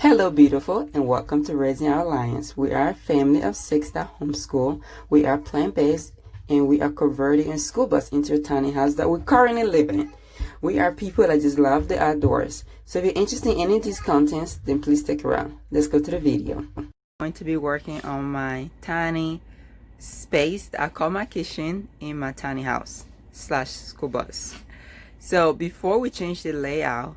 Hello beautiful, and welcome to Raising Our Lions. We are a family of 6 that homeschool. We are plant-based and we are converting a school bus into a tiny house that we currently live in. We are people that just love the outdoors. So if you're interested in any of these contents, then please stick around. Let's go to the video. I'm going to be working on my tiny space that I call my kitchen in my tiny house / school bus. So before we change the layout,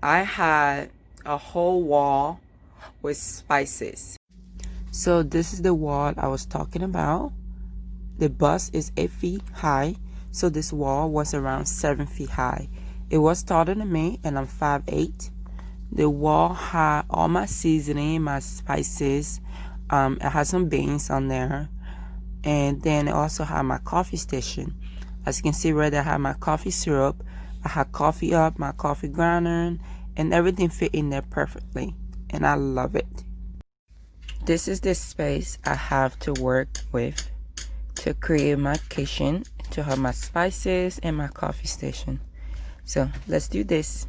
I had a whole wall with spices. So this is the wall I was talking about. The bus is 8 feet high, so this wall was around 7 feet high. It was taller than me, and I'm 5'8". The wall had all my seasoning, my spices. It had some beans on there, and then it also had my coffee station. As you can see right there, I had my coffee syrup. I had coffee up, my coffee grinder, and everything fit in there perfectly, and I love it. This is the space I have to work with to create my kitchen, to have my spices and my coffee station. So let's do this.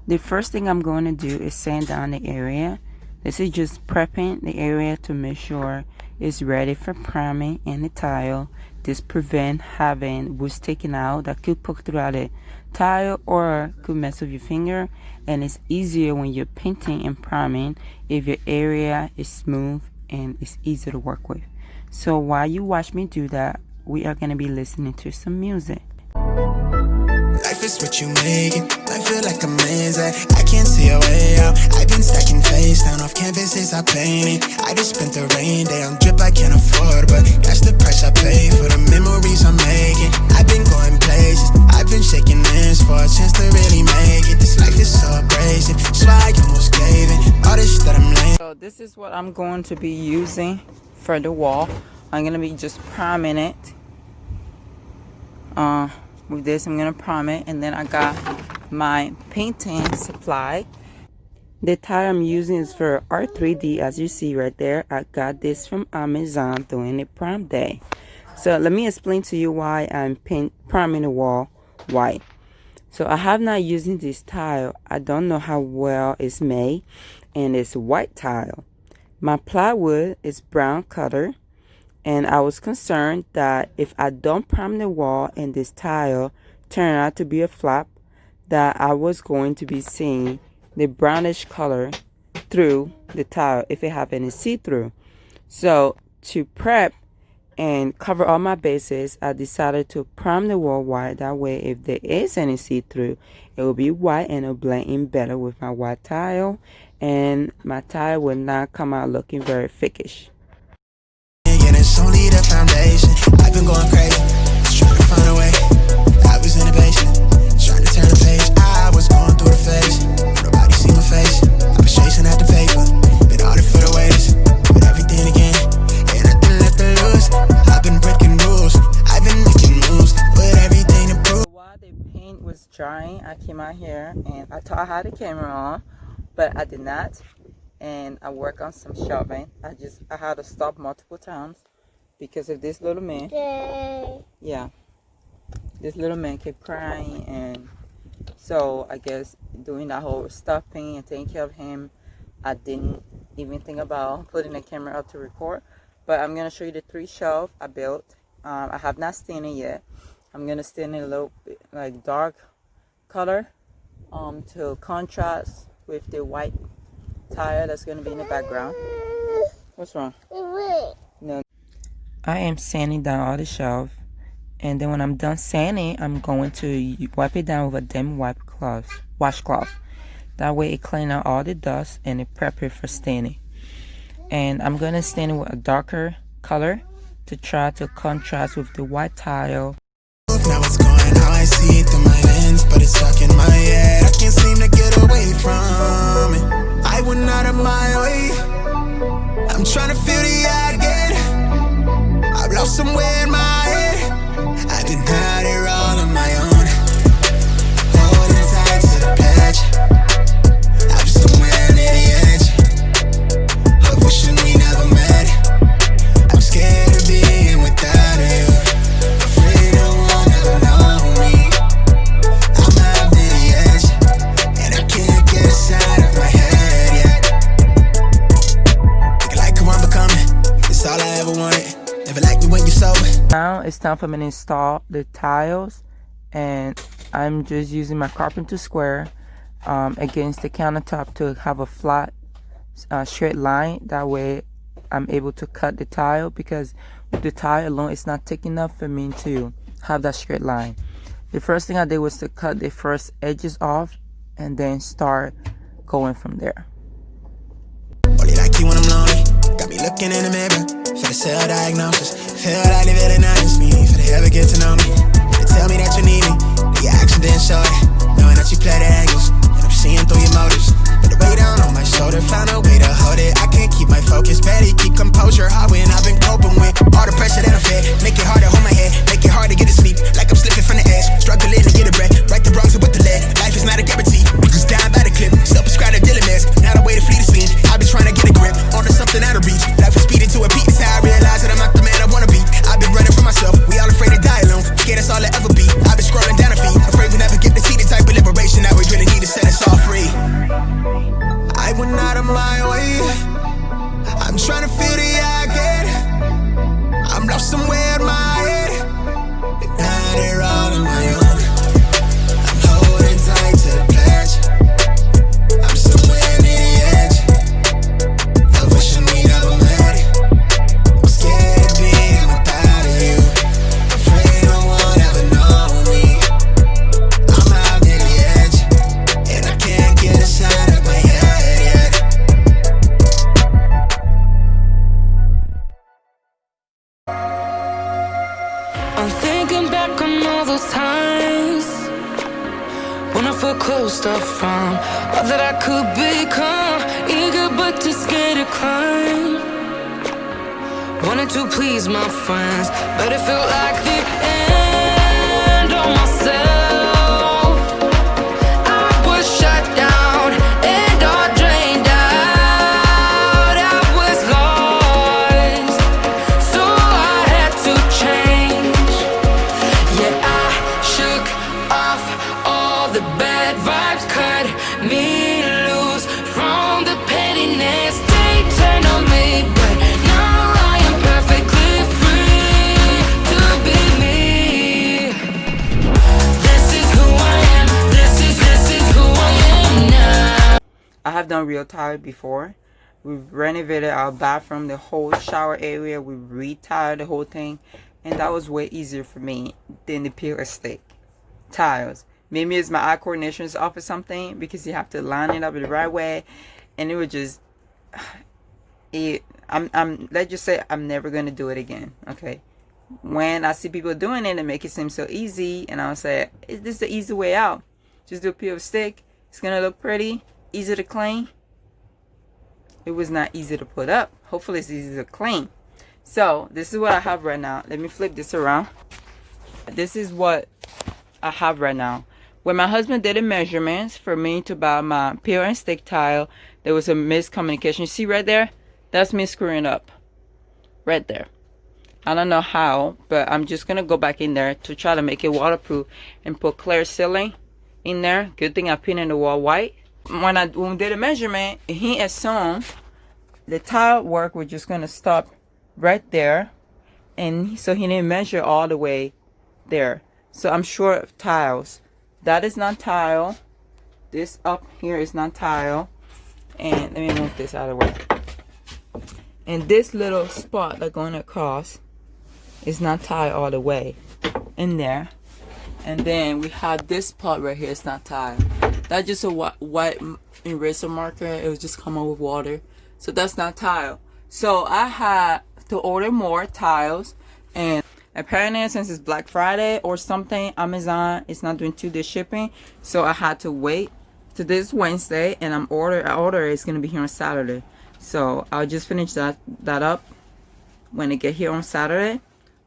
The first thing I'm going to do is sand down the area. This is just prepping the area to make sure it's ready for priming and the tile. This prevent having wood sticking out that could poke throughout the tile or could mess with your finger, and it's easier when you're painting and priming if your area is smooth and it's easy to work with. So while you watch me do that, we are going to be listening to some music. Life is what you make it. I feel like a man's I can't see a way out. I've been stacking face down off canvases I painted. I just spent the rain day on drip I can't afford, but that's the price I pay for the memories I'm making. I've been going places, I've been shaking hands for a chance to really make it. This life is so abrasive, so I almost gave it. All this that I'm laying. So this is what I'm going to be using for the wall. I'm going to be just priming it. With this, I'm going to prime it, and then I got my painting supply. The tile I'm using is for R3D, as you see right there. I got this from Amazon during the Prime Day. So let me explain to you why I'm priming the wall white. So I have not using this tile. I don't know how well it's made, and it's white tile. My plywood is brown color. And I was concerned that if I don't prime the wall and this tile turned out to be a flap, that I was going to be seeing the brownish color through the tile if it have any see-through. So to prep and cover all my bases, I decided to prime the wall white. That way, if there is any see-through, it will be white and it will blend in better with my white tile, and my tile will not come out looking very thickish. It's only the foundation. I've been going crazy, just trying to find a way. I was in the basement, trying to turn the page. I was going through the phase, nobody see my face. I was chasing at the paper, been all for the waiters, with everything again, ain't nothing left to lose. I've been breaking rules, I've been making moves, with everything to prove. While the paint was drying, I came out here and I thought I had the camera on, but I did not. And I work on some shelving. I had to stop multiple times because of this little man. Yeah, this little man kept crying, and so I guess doing that whole stopping and taking care of him, I didn't even think about putting the camera up to record. But I'm gonna show you the 3 shelves I built. I have not stained it yet. I'm gonna stain it a little bit like dark color to contrast with the white tile that's going to be in the background. What's wrong? No. I am sanding down all the shelves, and then when I'm done sanding, I'm going to wipe it down with a damp washcloth. That way it cleans out all the dust and it prep it for staining. And I'm going to stain it with a darker color to try to contrast with the white tile. Now it's going how I see it through my lens, but it's stuck in my head. I can't seem to get away from it. I went out of my way. I'm trying to feel the eye again. I've lost somewhere in my head. I've been out here all on my own, holding tight to the pledge. I'm somewhere near the edge of wishing we never met. I'm scared of being without you, afraid no one ever know me. I'm out near the edge, and I can't get aside of my time for me to install the tiles, and I'm just using my carpenter square against the countertop to have a flat straight line. That way I'm able to cut the tile, because with the tile alone it's not thick enough for me to have that straight line. The first thing I did was to cut the first edges off and then start going from there. Only like you when I'm lonely. Got me looking in the mirror for the self-diagnosis. Feel like they really nice me for they ever get to know me. They tell me that you need me, but your action didn't show it. Knowing that you play the angles, and I'm seeing through your motives. Put the weight down on my shoulder, found a way to hold it. I can't keep my focus, barely keep composure. Hard when I've been coping with all the pressure that I fed. Make it hard to hold my head, make it hard to get to sleep. Like I'm slipping from the edge, struggling to get a breath. Right the wrongs with the lead, life is not a guarantee. Just dying by the clip, self-prescribed a dealing mess. Now the way to flee the scene, I've been trying to get a grip onto something out of reach. Life is speeding to a peak, it's how I realize that I'm not the man I wanna be. I've been running for myself, we all afraid to die alone. Scared that's all I ever be. I've been scrolling down a feed, afraid we never get to see the type of liberation that we really need to set us all free. I went out of my way, I'm trying to feel the I get. I'm lost somewhere in my head, but now they're all on my own. I'm holding tight to the pledge, I'm somewhere near the edge of wishing we never met. I'm scared of being without you, afraid no one ever know me. I'm out near the edge, and I can't get inside of my head yet. I'm thinking back on all those times when I felt closed off from all that I could become. Eager but too scared to climb. Wanted to please my friends, but it felt like the end on myself. I was shut down and all drained out. I was lost, so I had to change. Yeah, I shook off all the bad vibes, cut me loose from the pettiness they turned on me. But now I am perfectly free to be me. This is who I am, this is who I am now. I have done real tile before. We've renovated our bathroom, the whole shower area. We retiled the whole thing, and that was way easier for me than the pure stick tiles. Maybe it's my eye coordination is off or something, because you have to line it up the right way, and it would just let's just say I'm never gonna do it again. Okay, when I see people doing it and make it seem so easy, and I'll say, is this the easy way out? Just do a pure stick, it's gonna look pretty, easy to clean. It was not easy to put up. Hopefully it's easy to clean. So this is what I have right now. Let me flip this around. This is what I have right now. When my husband did the measurements for me to buy my peel and stick tile, there was a miscommunication. You see right there? That's me screwing up. Right there. I don't know how, but I'm just going to go back in there to try to make it waterproof and put clear sealing in there. Good thing I painted the wall white. When we did a measurement, he assumed the tile work was just going to stop right there. And so he didn't measure all the way there. So I'm short of tiles. That is not tile. This up here is not tile. And let me move this out of the way. And this little spot that's going across is not tile all the way in there. And then we have this part right here. It's not tile. That's just a white eraser marker. It was just come out with water. So that's not tile. So I had to order more tiles, and apparently since it's Black Friday or something, Amazon is not doing 2-day shipping, so I had to wait to this Wednesday, and I order it's gonna be here on Saturday. So I'll just finish that up when it get here on Saturday.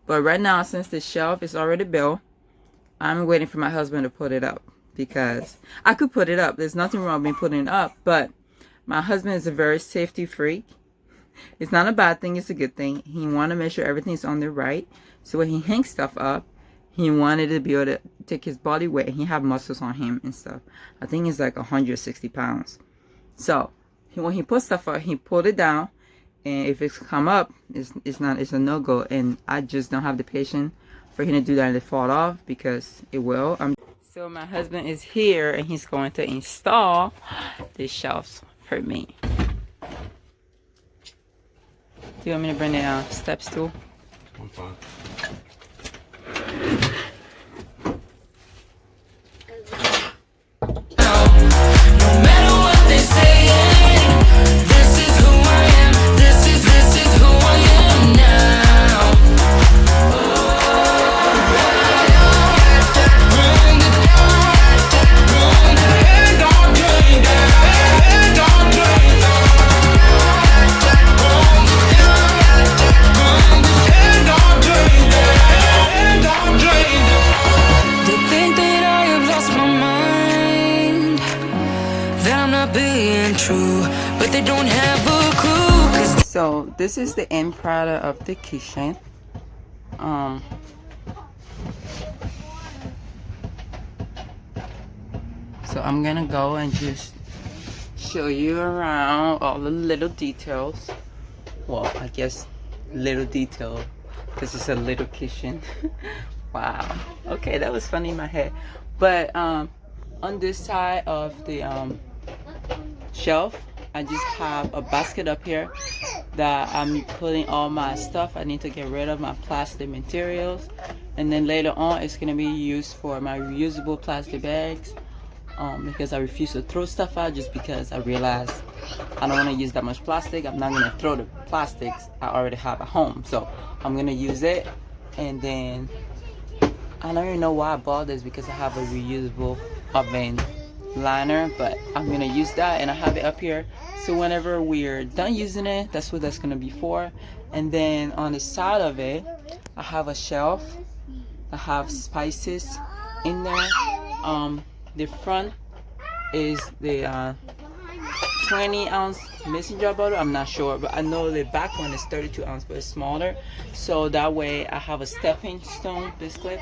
But right now, since the shelf is already built, I'm waiting for my husband to put it up, because I could put it up. There's nothing wrong with me putting it up, but my husband is a very safety freak. It's not a bad thing, it's a good thing. He want to make sure everything's on the right. So when he hangs stuff up, he wanted to be able to take his body weight. He have muscles on him and stuff. I think he's like 160 pounds. So when he put stuff up, he pulled it down. And if it's come up, it's a no-go. And I just don't have the patience for him to do that and it fall off, because it will. So my husband is here and he's going to install the shelves for me. Do you want me to bring the step stool? I'm fine. No matter what they say, this is who I am. This is who I am now. Bring it down, bring the head down, bring the head down, bring the head down, bring the head down, bring the. They think that I have lost my mind, that I'm not being true, but they don't have a clue. 'Cause So this is the end product of the kitchen. So I'm gonna go and just show you around all the little details. Well, I guess little detail, because it's a little kitchen. Wow. Okay, that was funny in my head. But on this side of the shelf, I just have a basket up here that I'm putting all my stuff. I need to get rid of my plastic materials, and then later on it's gonna be used for my reusable plastic bags, because I refuse to throw stuff out, just because I realize I don't want to use that much plastic. I'm not gonna throw the plastics I already have at home, so I'm gonna use it. And then I don't even know why I bought this, because I have a reusable oven liner, but I'm gonna use that, and I have it up here, so whenever we're done using it, that's what that's gonna be for. And then on the side of it, I have a shelf. I have spices in there. The front is the 20-ounce mason jar bottle. I'm not sure, but I know the back one is 32 ounce, but it's smaller, so that way I have a stepping stone basically.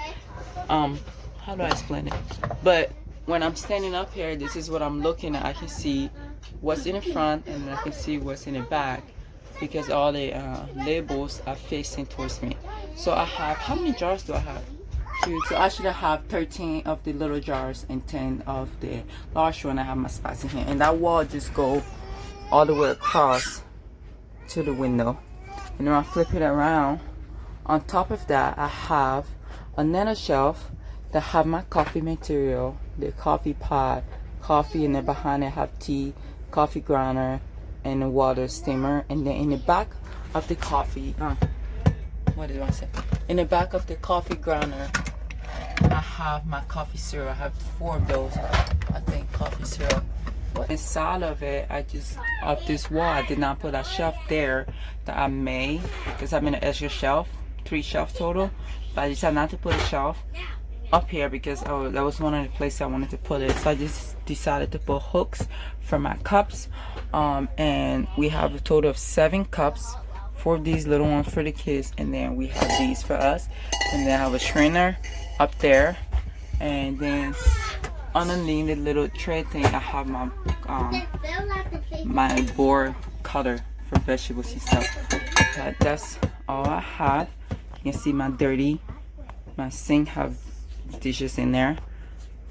How do I explain it? But when I'm standing up here, this is what I'm looking at. I can see what's in the front, and I can see what's in the back, because all the labels are facing towards me. So I have, how many jars do I have? So I should have 13 of the little jars and 10 of the large one. I have my spots in here, and that wall just go all the way across to the window. And when I flip it around, on top of that I have another shelf that have my coffee material, the coffee pot, coffee, and then behind it have tea, coffee grinder, and a water steamer. And then in the back of the coffee, what did I say? In the back of the coffee grinder, I have my coffee syrup. I have 4 of those, I think, coffee syrup. But inside of it, I just, of this wall, I did not put a shelf there that I made, because I'm in an extra shelf, 3 shelves total. But I decided not to put a shelf up here, because that was one of the places I wanted to put it. So I just decided to put hooks for my cups. And we have a total of 7 cups. 4 of these little ones for the kids, and then we have these for us. And then I have a strainer up there, and then underneath the little tray thing, I have my my board cutter for vegetables and stuff. But that's all I have. You can see my sink have dishes in there.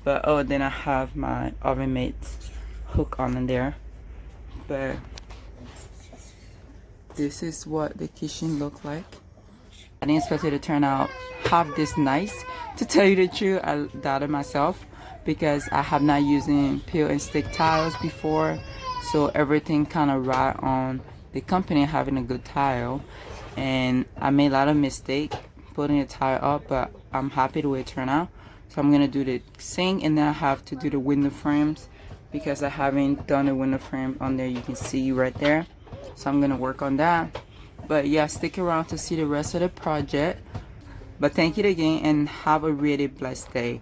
But then I have my oven mitts hook on in there. But this is what the kitchen looked like. I didn't expect it to turn out half this nice. To tell you the truth, I doubted myself, because I have not used peel and stick tiles before, so everything kind of right on the company having a good tile. And I made a lot of mistake putting the tile up, but I'm happy the way it turned out. So I'm gonna do the sink, and then I have to do the window frames, because I haven't done the window frame on there. You can see right there. So I'm gonna work on that. But yeah, stick around to see the rest of the project. But thank you again, and have a really blessed day.